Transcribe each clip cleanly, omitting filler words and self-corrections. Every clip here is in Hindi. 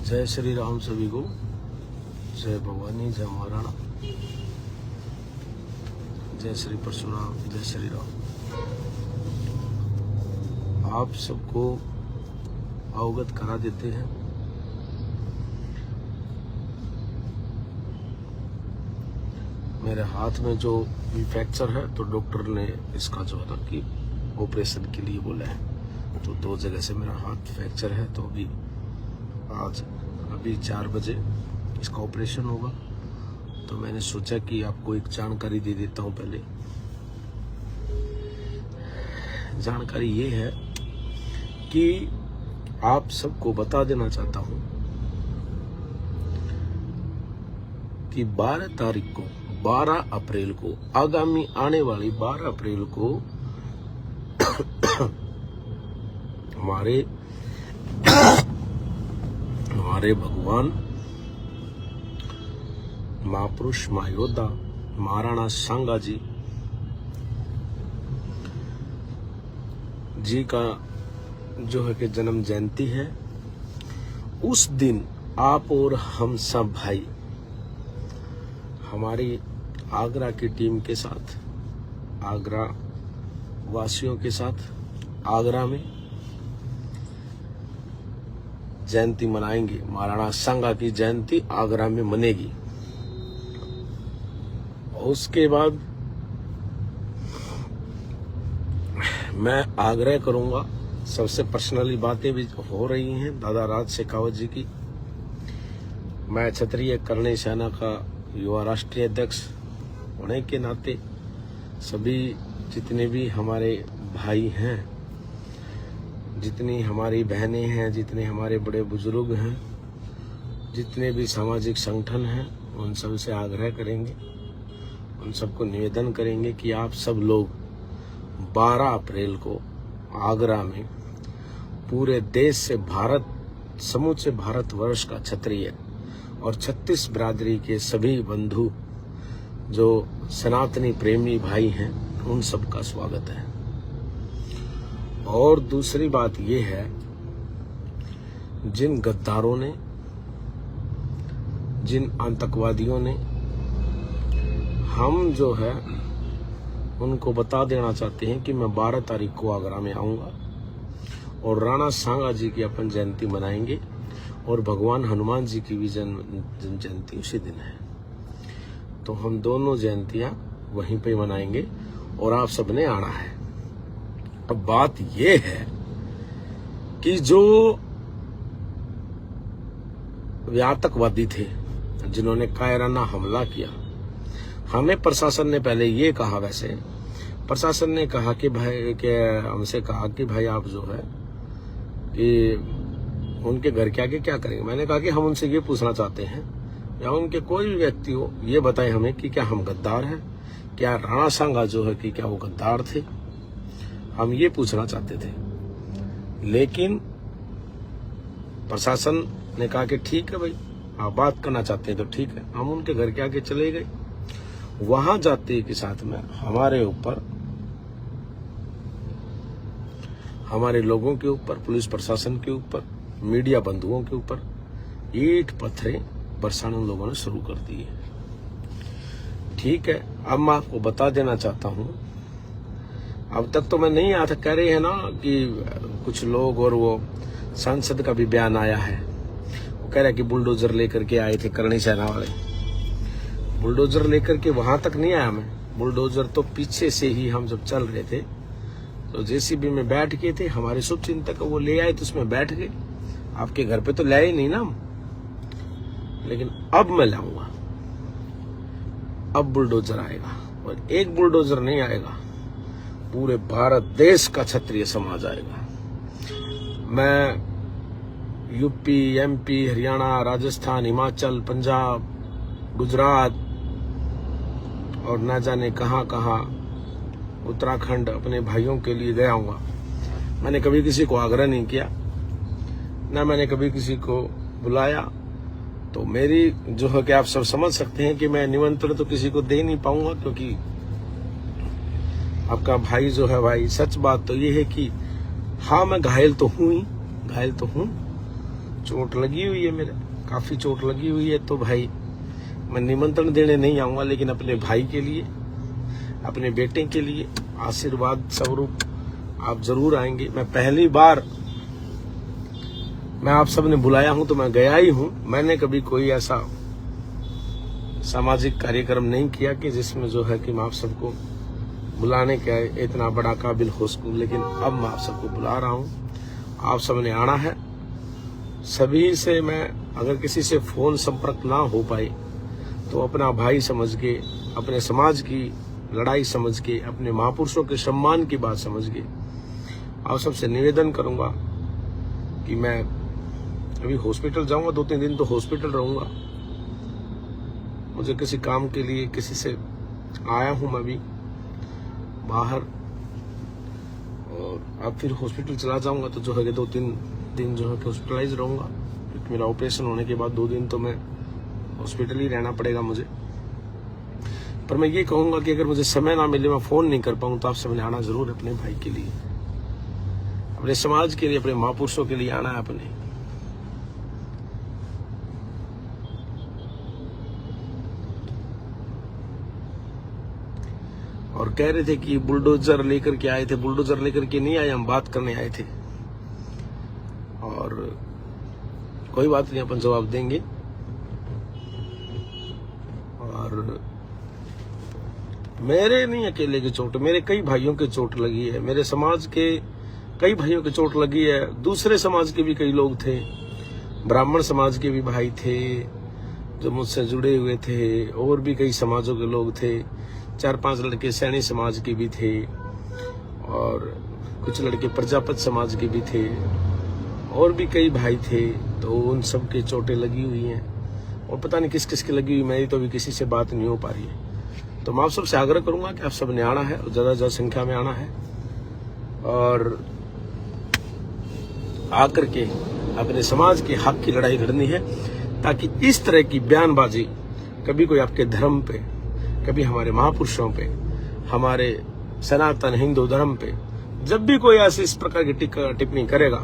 जय श्री राम सभी को, जय भवानी, जय महाराणा, जय श्री परशुराम, जय श्री राम। आप सबको अवगत करा देते हैं मेरे हाथ में जो भी फ्रैक्चर है, तो डॉक्टर ने इसका जो है ना कि ऑपरेशन के लिए बोला है। तो 2 जगह से मेरा हाथ फ्रैक्चर है, तो अभी 4 बजे इसका ऑपरेशन होगा। तो मैंने सोचा कि आपको एक जानकारी दे देता हूं। पहले जानकारी ये है कि आप सबको बता देना चाहता हूं कि 12 अप्रैल को आगामी आने वाली 12 अप्रैल को हमारे भगवान, महापुरुष, महायोद्धा महाराणा सांगा जी का जो है कि जन्म जयंती है। उस दिन आप और हम सब भाई हमारी आगरा की टीम के साथ, आगरा वासियों के साथ आगरा में जयंती मनाएंगे। महाराणा सांगा की जयंती आगरा में मनेगी। उसके बाद मैं आग्रह करूंगा, सबसे पर्सनली बातें भी हो रही हैं दादा राज शेखावत जी की। मैं क्षत्रिय करणी सेना का युवा राष्ट्रीय अध्यक्ष होने के नाते सभी जितने भी हमारे भाई हैं, जितनी हमारी बहनें हैं, जितने हमारे बड़े बुजुर्ग हैं, जितने भी सामाजिक संगठन हैं, उन सब से आग्रह करेंगे, उन सबको निवेदन करेंगे कि आप सब लोग 12 अप्रैल को आगरा में पूरे देश से समूचे भारतवर्ष का क्षत्रिय और 36 बिरादरी के सभी बंधु जो सनातनी प्रेमी भाई हैं, उन सब का स्वागत है। और दूसरी बात यह है, जिन गद्दारों ने, जिन आतंकवादियों ने, हम जो है उनको बता देना चाहते हैं कि मैं 12 तारीख को आगरा में आऊंगा और राणा सांगा जी की अपन जयंती मनाएंगे और भगवान हनुमान जी की भी जन्म जयंती उसी दिन है। तो हम दोनों जयंतियां वहीं पे मनाएंगे और आप सबने आना है। अब बात यह है कि जो आतंकवादी थे जिन्होंने कायराना हमला किया, हमें प्रशासन ने पहले ये कहा, वैसे प्रशासन ने कहा कि भाई हमसे कहा कि भाई आप जो है कि उनके घर के आगे क्या करेंगे। मैंने कहा कि हम उनसे ये पूछना चाहते हैं, या उनके कोई भी व्यक्ति हो, ये बताए हमें कि क्या हम गद्दार हैं, क्या राणा सांगा जो है कि क्या वो गद्दार थे। हम ये पूछना चाहते थे, लेकिन प्रशासन ने कहा कि ठीक है भाई, आप बात करना चाहते हैं तो ठीक है। हम उनके घर के आगे चले गए। वहां जाते के साथ में हमारे ऊपर, हमारे लोगों के ऊपर, पुलिस प्रशासन के ऊपर, मीडिया बंधुओं के ऊपर ईंट पत्थरें बरसाना उन लोगों ने शुरू कर दिए। ठीक है, अब मैं आपको बता देना चाहता हूं, अब तक तो मैं नहीं आया था, कह रहे हैं ना कि कुछ लोग, और वो सांसद का भी बयान आया है, वो कह रहा है कि बुलडोजर लेकर के आए थे करणी सेना वाले। बुलडोजर लेकर के वहां तक नहीं आया मैं, बुलडोजर तो पीछे से ही हम जब चल रहे थे तो जेसीबी में बैठ गए थे, हमारे शुभचिंतक वो ले आए तो उसमें बैठ गए। आपके घर पे तो लाए ही नहीं ना हम, लेकिन अब मैं लाऊंगा। अब बुलडोजर आएगा, और एक बुलडोजर नहीं आएगा, पूरे भारत देश का क्षत्रिय समाज आएगा। मैं यूपी, एमपी, हरियाणा, राजस्थान, हिमाचल, पंजाब, गुजरात और न जाने कहां कहां, उत्तराखंड, अपने भाइयों के लिए गया हूँ। मैंने कभी किसी को आग्रह नहीं किया, ना मैंने कभी किसी को बुलाया। तो मेरी जो है कि आप सब समझ सकते हैं कि मैं निमंत्रण तो किसी को दे नहीं पाऊंगा, क्योंकि आपका भाई जो है भाई, सच बात तो ये है कि हाँ मैं घायल तो हूं ही, घायल तो हूं, चोट लगी हुई है, मेरे काफी चोट लगी हुई है। तो भाई मैं निमंत्रण देने नहीं आऊंगा, लेकिन अपने भाई के लिए, अपने बेटे के लिए आशीर्वाद स्वरूप आप जरूर आएंगे। मैं पहली बार मैं आप सबने बुलाया हूं तो मैं गया ही हूं। मैंने कभी कोई ऐसा सामाजिक कार्यक्रम नहीं किया कि जिसमें जो है कि मैं आप सबको बुलाने का इतना बड़ा काबिल हो सकूं, लेकिन अब मैं आप सबको बुला रहा हूं। आप सबने आना है। सभी से मैं अगर किसी से फोन संपर्क ना हो पाए तो अपना भाई समझ के, अपने समाज की लड़ाई समझ के, अपने महापुरुषों के सम्मान की बात समझ के आप सबसे निवेदन करूंगा कि मैं अभी हॉस्पिटल जाऊंगा, 2-3 दिन तो हॉस्पिटल रहूंगा। मुझे किसी काम के लिए किसी से आया हूं मैं भी बाहर, और अब फिर हॉस्पिटल चला जाऊंगा। तो जो है 2-3 दिन जो है हॉस्पिटलाइज रहूंगा, क्योंकि मेरा ऑपरेशन होने के बाद 2 दिन तो मैं हॉस्पिटल ही रहना पड़ेगा मुझे। पर मैं ये कहूंगा कि अगर मुझे समय ना मिले, मैं फोन नहीं कर पाऊं, तो आप सबने आना जरूर है। अपने भाई के लिए, अपने समाज के लिए, अपने महापुरुषों के लिए आना है अपने। और कह रहे थे कि बुलडोजर लेकर के आए थे। बुलडोजर लेकर के नहीं आए, हम बात करने आए थे। और कोई बात नहीं, अपन जवाब देंगे। और मेरे नहीं अकेले की चोट, मेरे कई भाइयों की चोट लगी है, मेरे समाज के कई भाइयों की चोट लगी है। दूसरे समाज के भी कई लोग थे, ब्राह्मण समाज के भी भाई थे जो मुझसे जुड़े हुए थे, और भी कई समाजों के लोग थे। 4-5 लड़के सैनी समाज के भी थे, और कुछ लड़के प्रजापत समाज के भी थे, और भी कई भाई थे। तो उन सब के चोटें लगी हुई हैं, और पता नहीं किस किस की लगी हुई, मेरी तो अभी किसी से बात नहीं हो पा रही है। तो मैं आप सबसे आग्रह करूंगा कि आप सब ने आना है, ज्यादा से ज्यादा संख्या में आना है, और आकर के अपने समाज के हक की लड़ाई लड़नी है, ताकि इस तरह की बयानबाजी कभी कोई आपके धर्म पे, कभी हमारे महापुरुषों पे, हमारे सनातन हिंदू धर्म पे, जब भी कोई ऐसी इस प्रकार की टिप्पणी करेगा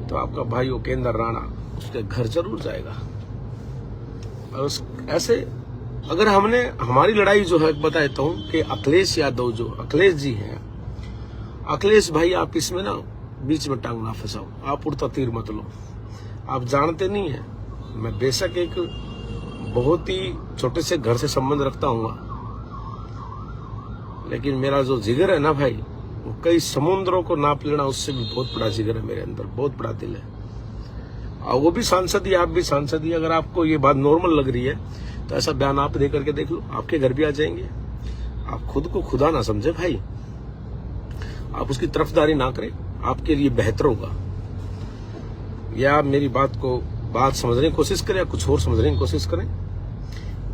तो आपका भाई उपेंद्र राणा उसके घर जरूर जाएगा। और ऐसे अगर हमने हमारी लड़ाई जो है, बताता हूं कि अखिलेश यादव जो अखिलेश जी हैं, अखिलेश भाई आप इसमें ना बीच में टांग ना फंसाओ, आप उड़ता तीर मत लो। आप जानते नहीं है, मैं बेशक एक बहुत ही छोटे से घर से संबंध रखता हूँ, लेकिन मेरा जो जिगर है ना भाई, वो कई समुद्रों को नाप लेना उससे भी बहुत बड़ा जिगर है मेरे अंदर, बहुत बड़ा दिल है। और वो भी सांसद ही, आप भी सांसद ही। अगर आपको ये बात नॉर्मल लग रही है तो ऐसा बयान आप दे करके देख लो, आपके घर भी आ जाएंगे। आप खुद को खुदा ना समझे भाई, आप उसकी तरफदारी ना करें, आपके लिए बेहतर होगा। या आप मेरी बात समझने की कोशिश करें, या कुछ और समझने की कोशिश करें।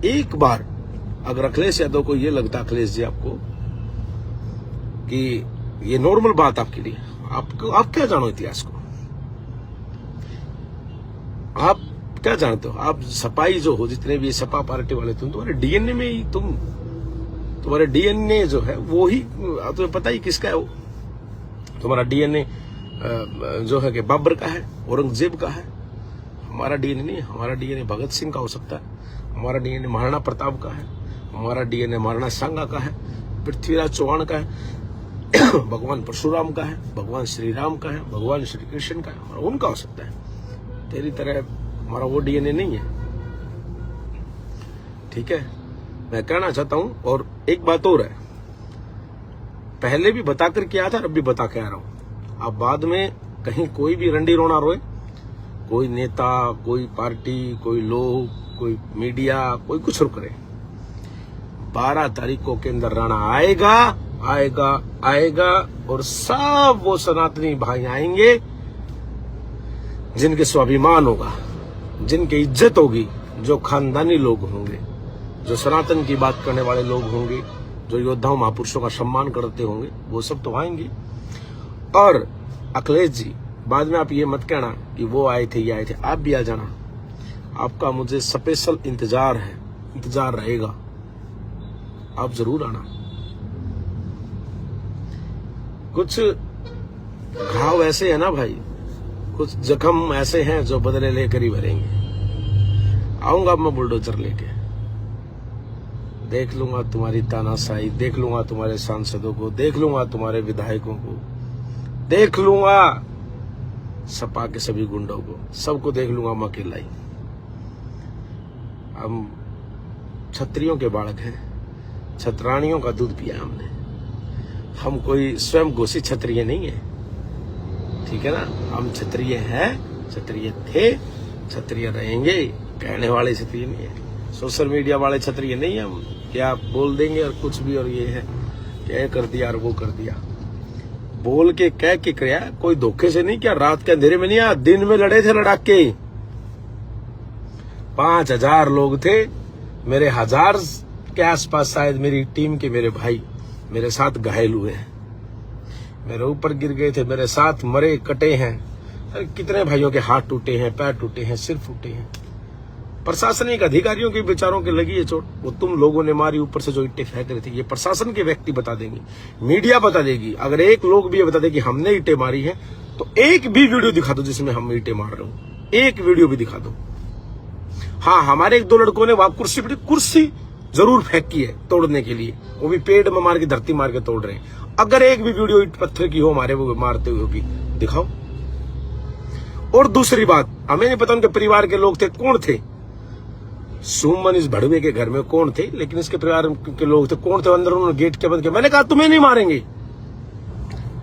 एक बार अगर अखिलेश यादव को ये लगता, अखिलेश जी आपको, कि ये नॉर्मल बात आपके लिए, आप क्या जानो इतिहास को, आप क्या जानते हो? आप सपाई जो हो, जितने भी सपा पार्टी वाले, तुम्हारे डीएनए में ही तुम्हारे डीएनए जो है वो ही, तुम्हें पता ही किसका है वो। तुम्हारा डीएनए जो है कि बाबर का है, औरंगजेब का है। हमारा डीएनए नहीं, हमारा डीएनए भगत सिंह का हो सकता है, हमारा डीएनए महाराणा प्रताप का है, हमारा डीएनए महाराणा सांगा का है, पृथ्वीराज चौहान का है, भगवान परशुराम का है, भगवान श्री राम का है, भगवान श्री कृष्ण का है, हमारा उनका हो सकता है। तेरी तरह हमारा वो डीएनए नहीं है, ठीक है। मैं कहना चाहता हूं, और एक बात और है, पहले भी बता कर के आया था, अब भी बता के आ रहा हूं। अब बाद में कहीं कोई भी रंडी रोना रोए, कोई नेता, कोई पार्टी, कोई लोग, कोई मीडिया, कोई कुछ और करे, 12 तारीख को उपेंद्र राणा आएगा, और सब वो सनातनी भाई आएंगे जिनके स्वाभिमान होगा, जिनकी इज्जत होगी, जो खानदानी लोग होंगे, जो सनातन की बात करने वाले लोग होंगे, जो योद्धाओं महापुरुषों का सम्मान करते होंगे, वो सब तो आएंगे। और अखिलेश जी, बाद में आप ये मत कहना कि वो आए थे, ये आए थे, आप भी आ जाना। आपका मुझे स्पेशल इंतजार रहेगा, आप जरूर आना। कुछ घाव ऐसे है ना भाई, कुछ जख्म ऐसे हैं जो बदले लेकर ही भरेंगे। आऊंगा मैं बुलडोजर लेके, देख लूंगा तुम्हारी तानाशाही, देख लूंगा तुम्हारे सांसदों को, देख लूंगा तुम्हारे विधायकों को, देख लूंगा सपा के सभी गुंडों को, सबको देख लूंगा मैं अकेला ही। हम छत्रियों के बालक हैं, छतरानियों का दूध पिया हमने। हम कोई स्वयं घोषित क्षत्रिय नहीं है, ठीक है ना। हम क्षत्रिय हैं, क्षत्रिय थे, क्षत्रिय रहेंगे, कहने वाले क्षत्रिय नहीं है। सोशल मीडिया वाले क्षत्रिय नहीं है हम, क्या बोल देंगे और कुछ भी, और ये है क्या कर दिया और वो कर दिया, बोल के कह के किया, कोई धोखे से नहीं किया, रात के अंधेरे में नहीं आया, दिन में लड़े थे लड़ाके। 5000 लोग थे, मेरे 1000 के आसपास शायद मेरी टीम के मेरे भाई मेरे साथ घायल हुए हैं, मेरे ऊपर गिर गए थे, मेरे साथ मरे कटे हैं। अरे कितने भाइयों के हाथ टूटे हैं, पैर टूटे हैं, सिर टूटे हैं। प्रशासनिक अधिकारियों के बेचारों के लगी है चोट, वो तुम लोगों ने मारी, ऊपर से जो ईंटें फेंक रहे थे, ये प्रशासन के व्यक्ति बता देंगे, मीडिया बता देगी। अगर एक लोग भी ये बता दे कि हमने ईंटें मारी है, तो एक भी वीडियो दिखा दो जिसमें हम ईंटें मार रहे हो, एक वीडियो भी दिखा दो। हाँ, हमारे 1-2 लड़कों ने वहां कुर्सी जरूर फेंकी है तोड़ने के लिए, वो भी पेड़ में मार के धरती मार के तोड़ रहे हैं। अगर एक भी वीडियो ईंट पत्थर की हो हमारे वो मारते हुए होगी, दिखाओ। और दूसरी बात, हमें नहीं पता उनके परिवार के लोग थे, कौन थे। सुमन इस भड़वे के घर में कौन थे, लेकिन इसके परिवार के लोग थे, कौन थे अंदर, उन्होंने गेट के बंद किया। मैंने कहा तुम्हें नहीं मारेंगे,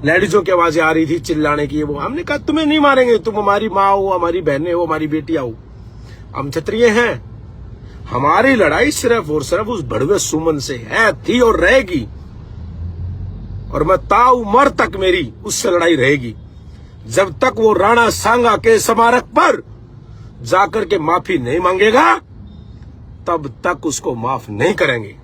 लेडीजों की आवाजें आ रही थी चिल्लाने की, वो हमने कहा तुम्हें नहीं मारेंगे, तुम हमारी माँ हो, हमारी बहनें हो, हमारी बेटियां हो, हम क्षत्रिय हैं। हमारी लड़ाई सिर्फ और सिर्फ उस भड़वे सुमन से है, थी और रहेगी, और मैं ताउमर तक मेरी उससे लड़ाई रहेगी। जब तक वो राणा सांगा के स्मारक पर जाकर के माफी नहीं मांगेगा, तब तक उसको माफ नहीं करेंगे।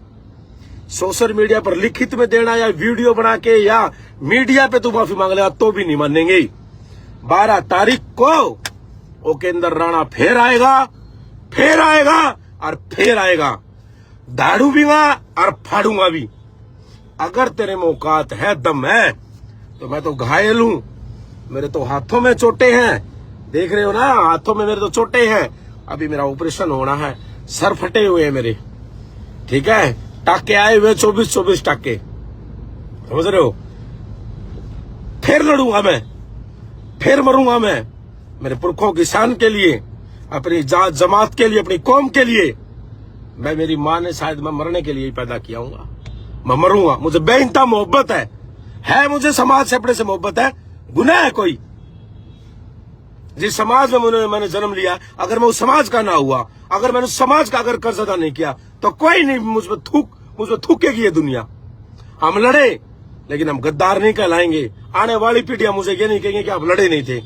सोशल मीडिया पर लिखित में देना या वीडियो बना के या मीडिया पे तू माफी मांग लेगा तो भी नहीं मानेंगे। 12 तारीख को ओकेंद्र राणा फिर आएगा और फिर आएगा, दाड़ूंगा और फाड़ूंगा भी। अगर तेरे में औकात है, दम है, तो मैं तो घायल हूं, मेरे तो हाथों में चोटें हैं, देख रहे हो ना, हाथों में मेरे तो चोटें हैं। अभी मेरा ऑपरेशन होना है, सर फटे हुए हैं मेरे, ठीक है, टाके आए हुए 24 टाके, समझ रहे हो। फिर लड़ूंगा मैं, फिर मरूंगा मैं, मेरे पुरखों की शान के लिए, अपनी जात जमात के लिए, अपनी कौम के लिए। मैं, मेरी माँ ने शायद मैं मरने के लिए ही पैदा किया हूँ, मैं मरूंगा। मुझे बेइंतहा मोहब्बत है मुझे समाज से, अपने से मोहब्बत है। गुनाह है कोई, जिस समाज में मैंने जन्म लिया, अगर मैं उस समाज का ना हुआ, अगर मैंने उस समाज का अगर कर्ज अदा नहीं किया, तो कोई नहीं मुझ पर थूकेगी ये दुनिया। हम लड़े, लेकिन हम गद्दार नहीं कहलाएंगे। आने वाली पीढ़ियां मुझे ये नहीं कहेंगे कि आप लड़े नहीं थे।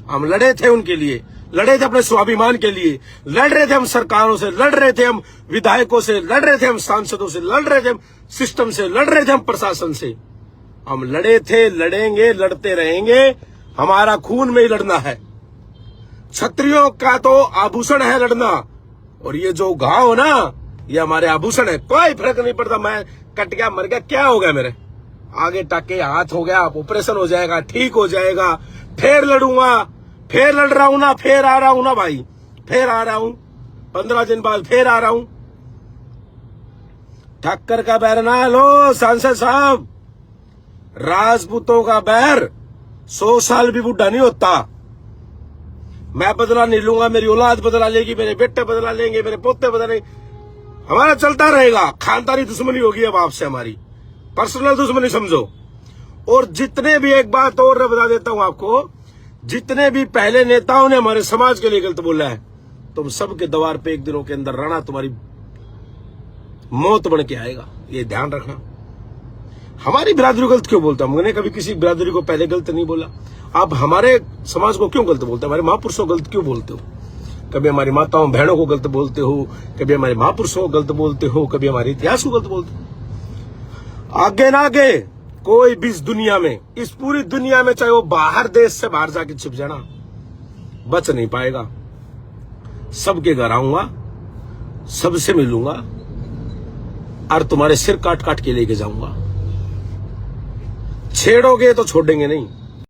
हम लड़े थे उनके लिए, लड़े थे अपने स्वाभिमान के लिए, लड़ रहे थे हम सरकारों से, लड़ रहे थे हम विधायकों से, लड़ रहे थे हम सांसदों से, लड़ रहे थे हम सिस्टम से, लड़ रहे थे हम प्रशासन से। हम लड़े थे, लड़ेंगे, लड़ते रहेंगे, हमारा खून में ही लड़ना है। क्षत्रियों का तो आभूषण है लड़ना, और ये जो घाव ना, ये हमारे आभूषण है। कोई फर्क नहीं पड़ता, मैं कट गया, मर गया, क्या हो गया, मेरे आगे टाके, हाथ हो गया, ऑपरेशन हो जाएगा, ठीक हो जाएगा, फिर लड़ूंगा, फिर लड़ रहा हूं ना, फिर आ रहा हूं ना भाई, फिर आ रहा हूं, 15 दिन बाद फिर आ रहा हूं। ठक्कर का बैर ना लो सांसद साहब, राजपूतों का बैर 100 साल भी बूढ़ा नहीं होता। मैं बदला नहीं लूंगा, मेरी औलाद बदला लेगी, मेरे बेटे बदला लेंगे, मेरे पोते बदला लेंगे, हमारा चलता रहेगा। खानदानी दुश्मनी होगी अब आपसे, हमारी पर्सनल दुश्मनी समझो। और जितने भी, एक बात और बता देता हूं आपको, जितने भी पहले नेताओं ने हमारे समाज के लिए गलत बोला है, तुम सबके द्वार पे एक दिनों के अंदर राणा तुम्हारी मौत बन के आएगा, ये ध्यान रखना। हमारी बिरादरी गलत क्यों बोलता, मैंने कभी किसी बिरादरी को पहले गलत नहीं बोला। आप हमारे समाज को क्यों गलत बोलते हो, हमारे महापुरुषों को गलत क्यों बोलते हो? कभी हमारी माताओं बहनों को गलत बोलते हो, कभी हमारे महापुरुषों को गलत बोलते हो, कभी हमारे इतिहास को गलत बोलते हो। आगे ना आगे कोई भी इस दुनिया में, इस पूरी दुनिया में, चाहे वो बाहर देश से बाहर जाके छिप जाना, बच नहीं पाएगा। सबके घर आऊंगा, सबसे मिलूंगा, और तुम्हारे सिर काट काट के लेके जाऊंगा। छेड़ोगे तो छोड़ेंगे नहीं।